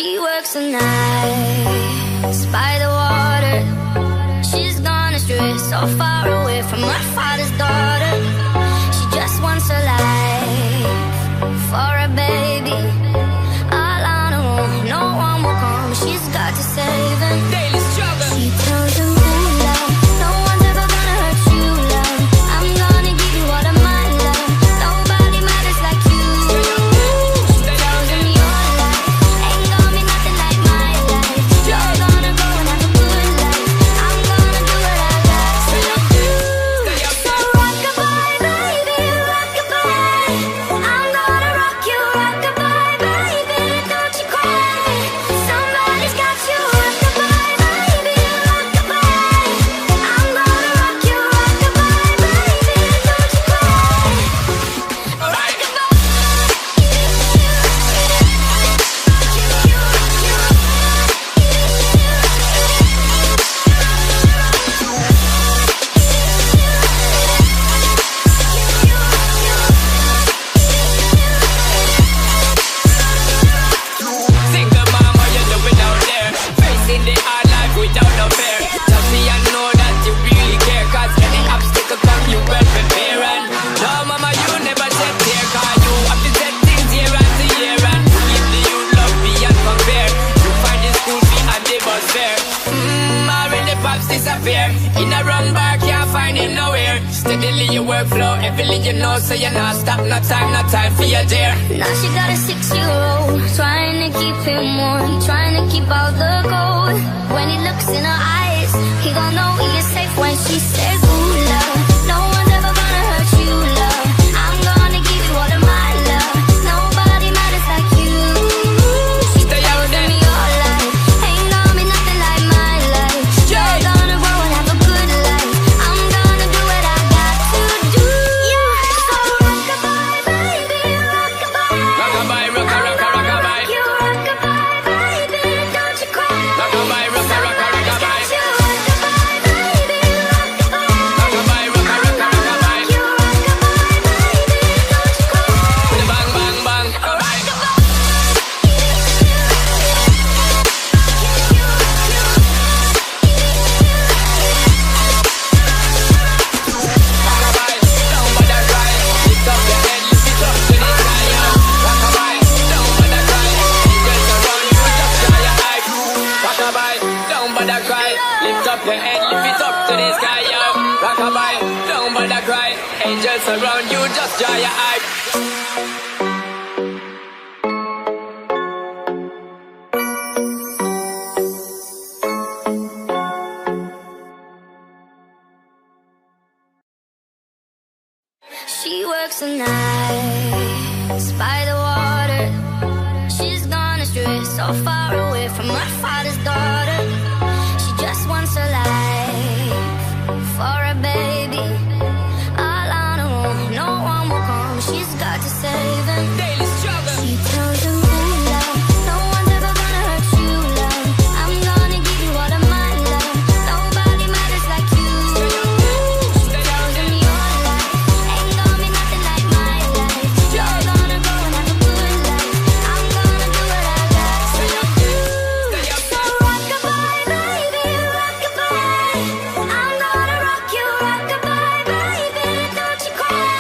She works the nights by the water. She's gone astray, so far away from her father's daughter. She just wants a life for a baby. All on her own, no one will come. She's got to save him. Daily struggle. She tells him, ooh, love, no one's ever gonna hurt you, love. I'm gonna give you all of my love. Nobody matters like you. She tells him your life ain't gonna be nothing like my life. You're gonna go and have a good life. I'm gonna do what I got to do. So rock-a-bye, baby, rock-a-bye. I'm gonna rock you, rock-a-bye, baby. Don't you cry, somebody's got you. Rock-a-bye, baby, rock-a-bye. I'm gonna rock you, rock-a-bye, baby. Don't you cry. Single mom, what you doing out there? Facing the hard life without no fear. Tell me I know that you really care, cause any obstacle come you well prepare. And no mama, you never said tear, cause you have to set things year after year. And give the youth love beyond compare. You find the school fee and the bus fare. Already pops disappear. In a wrong bar, can't find him nowhere. Steadily your workflow, everything you know, so you're not stop, no time for your dear. Now she got a 6-year-old, trying to keep him warm, trying to keep all the gold. When he looks in her eyes, he gon' know he is safe when she says, ooh, love, no one's ever gonna hurt you, love. I'm gonna give you all of my love. Nobody matters like you. She tells me your life ain't gonna be nothing like my life. You're gonna grow and have a good life. I'm gonna do what I got to do. So rock-a-bye, baby, rock-a-bye. Rock-a-bye, rock-a-rock-a-rock-a-bye. You rock-a-bye, baby, don't you cry. Rock-a-bye, rock-a-rock-a-rock-a-bye. You rock-a-bye, baby, rock-a-bye. Rock-a-bye, rock-a-rock-a-rock-a-bye. You rock-a-bye, baby, don't you cry. Bang, bang, bang. Alright. Rock-a-bye, don't bother cry. Lift up your head, lift it up to the sky, yo. Rock-a-bye, don't bother cry. Angels around you, just dry your eyes. Rock-a-bye, don't bother cry. Lift up your head, lift it up to the sky, yo. Rock-a-bye, don't bother cry. Angels around you, just dry your eyes. She works the nights by the water. She's gone astray, so far away from her father's daughter. She just wants a life for a baby. All on her own, no one will come. She's got to save him. Daily struggle. She tells him, ooh, love, no one's ever gonna hurt you, love. I'm gonna give you all of my love. Nobody matters like you. She tells him your life ain't gonna be nothing like my life. You're gonna go and have a good life. I'm gonna do what I got to do. So rock-a-bye, baby, rock-a-bye. I'm gonna rock you, rock-a-bye, baby. Don't you cry,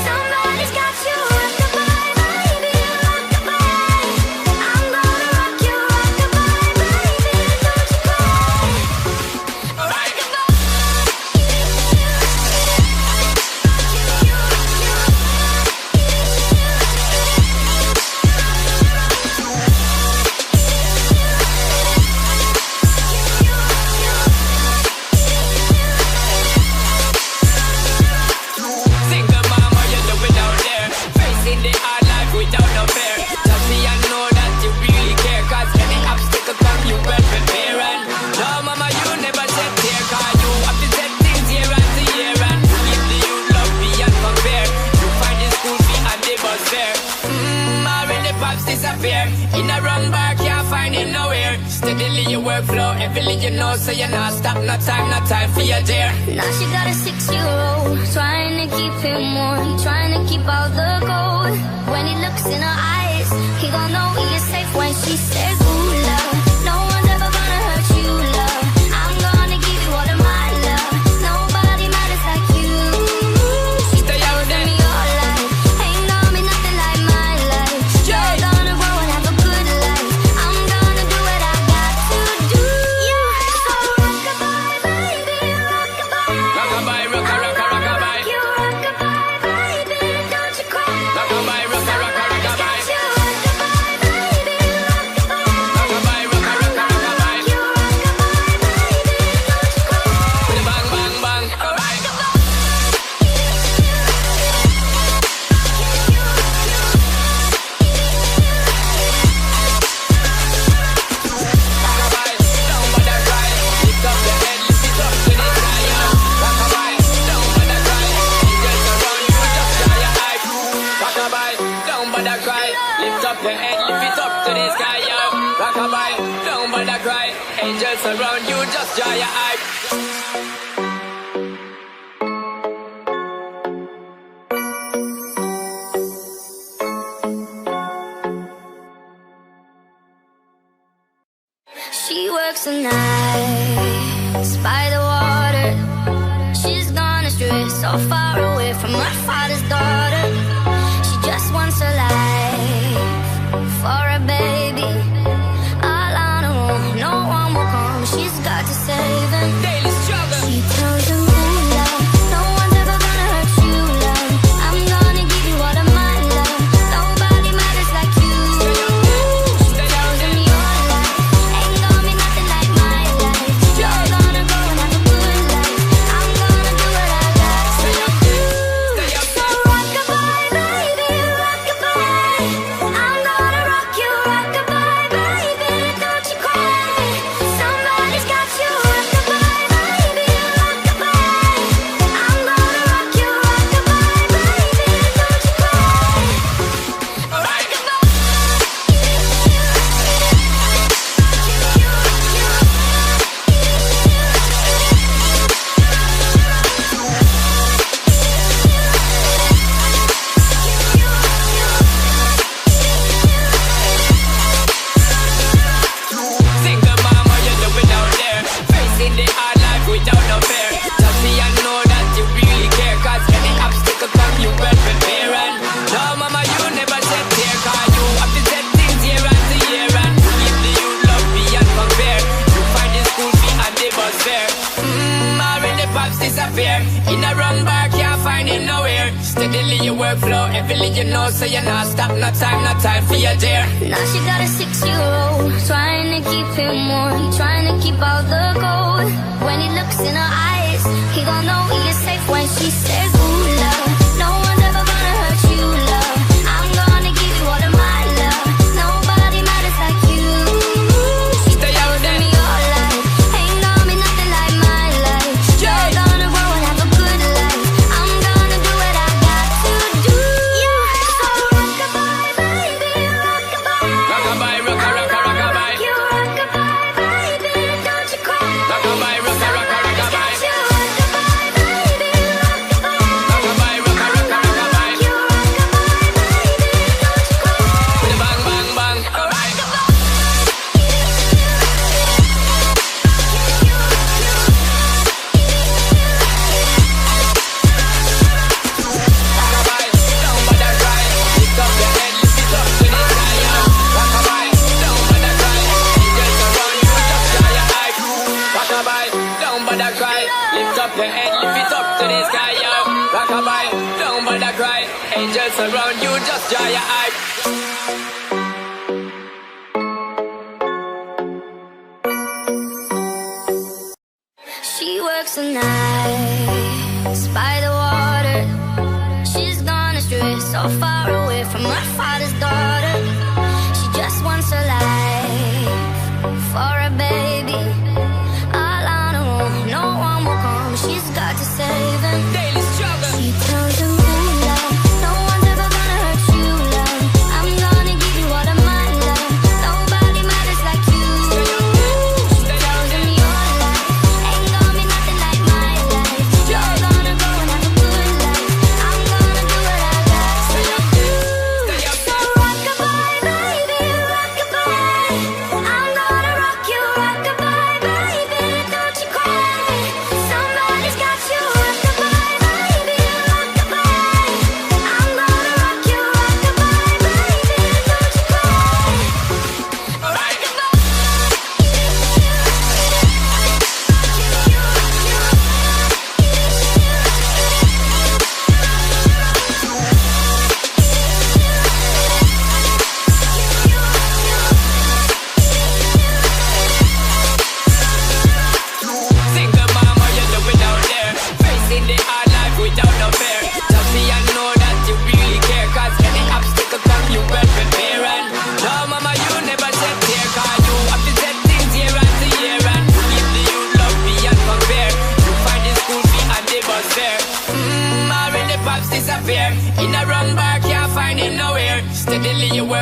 somebody's got you. Rock-a-bye, baby, rock-a-bye. I'm gonna rock you, rock-a-bye, baby. Don't you cry. Single mom, what you doing out there? Facing the hard life without no fear. Tell me I know that you really care, cause any obstacle come you well prepare. And no mama, you never said tear, cause you have to set things year after year. And give the youth love beyond compare. You find the school fee and the bus fare. Already pops disappear. In a wrong bar, can't find him nowhere. Steadily your workflow, everything you know, so you're not stop, no time for your dear. Now she got a 6-year-old, trying to keep him warm, trying to keep all the gold. When he looks in her eyes, he gon' know he is safe when she says, sky, yo. Rockabye, don't bother cry. Angels around you, just dry your eye. She works the nights by the water. She's gone astray, so far away from her father's daughter. She just wants a life for a baby. All on her own, no one will come. She's got to save him. Daily struggle. She tells him, "Ooh, love, no one's ever gonna hurt you, love. I'm gonna give you all of my love. Nobody matters like you." She tells him, "Your life ain't gonna be nothing like my life. You're gonna go and have a good life. I'm gonna do what I got to do." So rockabye, baby, rockabye. I'm gonna rock you, rockabye, baby. Don't you cry. Somebody's got you, rockabye, baby, rockabye. I'm gonna rock you, rockabye, baby. Don't you cry. Single mom, what you doing out there? Facing the hard life without no fear. Just see and know that you really care. Cause any obstacle come, you well prepare. And no mama, you never said tear. Cause you have to set things year after year. And give the youth love beyond compare. You find the school fee and the bus fare. Already pops disappear. In a wrong bar, can't find him nowhere. Steadily your workflow, everything you know. So you're not stop, no time for your dear. Now she got a 6-year-old, trying to keep him warm, trying to keep out the cold. When he looks in her eyes, he gon' know he is safe when she says, "Ooh, love, no one's ever gonna hurt you, love. I'm gonna give you all of my love. Nobody matters like you." She tells him, "Your life ain't gonna be nothing like my life. You're gonna grow and have a good life. I'm gonna do what I got to do." So rockabye, baby, rockabye. Rockabye, rockabye. You rockabye, baby, don't you cry. Rockabye, rockabye. You rockabye, baby, rockabye. Rockabye, rockabye. You rockabye, baby, don't you cry. With a bang, bang, bang. Rockabye. Rockabye, don't bother cry. Lift up your head, lift it up to the sky, yo. Rockabye, don't bother cry. Angels around you, just dry your eye. Rockabye, don't bother cry. Lift up your head, lift it up to the sky, yo. Rockabye, don't bother cry. Angels around you, just dry your eye. She works the nights by the water. She's gone astray, so far away from her father's daughter. She just wants a life for a baby. All on her own, no one will come. She's got to save him. Daily struggle. She tells him, "Ooh, love, no one's ever gonna hurt you, love. I'm gonna give you all of my love. Nobody matters like you." She tells him, "Your life ain't gonna be nothing like my life. You're gonna go and have a good life. I'm gonna do what I got to do."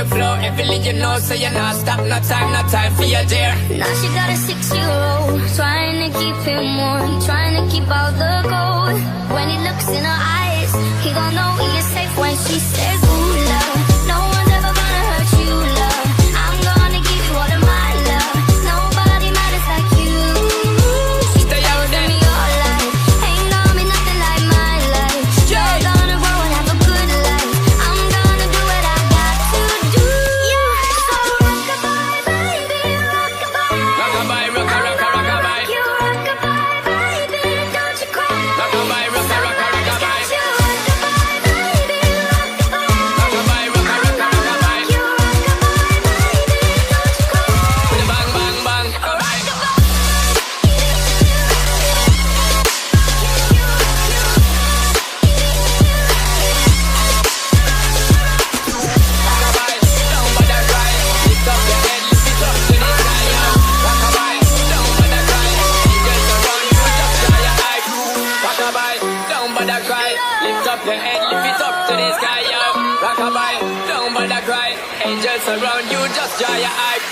workflow. Every you know, so you not stop, no time for your dear. Now she got a 6-year-old, trying to keep him warm, trying to keep out the cold. When he looks in her eyes, he gon' know he is safe when she says, ooh, love, no one's ever gonna hurt you, love. I'm gonna give you all of my love. Nobody matters like you. She stay out with me all life. Ain't gonna be nothing like my life. You're gonna grow and have a good life. I'm gonna do what I got to do. Yeah, so rockabye, baby, rockabye. Rockabye, rockabye. You rockabye, baby, don't you cry. Rockabye, rockabye. You rockabye, baby, rockabye. Rockabye, rockabye. You rockabye, baby, don't you cry. With a bang, bang, bang. Rockabye. Rockabye, don't bother cry. Lift up your head, lift it up to the sky, yo. Rockabye, don't bother cry. Angels around you, just dry your eyes. Rockabye, don't bother cry. Lift up your head, lift it up to the sky, yo. Rockabye, don't bother cry. Angels around you, just dry your eyes.